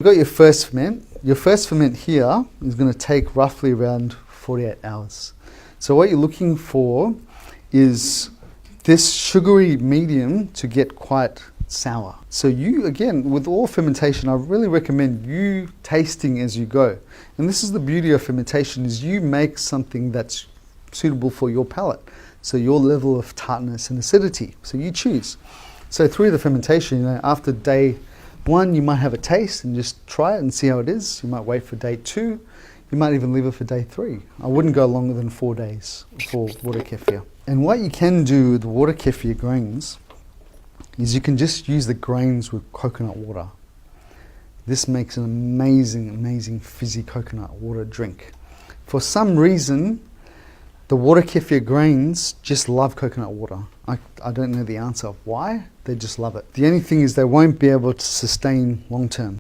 You've got your first ferment. Your first ferment here is going to take roughly around 48 hours. So what you're looking for is this sugary medium to get quite sour. So you, again, with all fermentation, I really recommend you tasting as you go. And this is the beauty of fermentation, is you make something that's suitable for your palate. So your level of tartness and acidity. So you choose. So through the fermentation, after day 1, you might have a taste and just try it and see how it is. You might wait for day 2. You might even leave it for day 3. I wouldn't go longer than 4 days for water kefir. And what you can do with water kefir grains is you can just use the grains with coconut water. This makes an amazing, amazing fizzy coconut water drink. For some reason, the water kefir grains just love coconut water. I don't know the answer of why, they just love it. The only thing is they won't be able to sustain long term.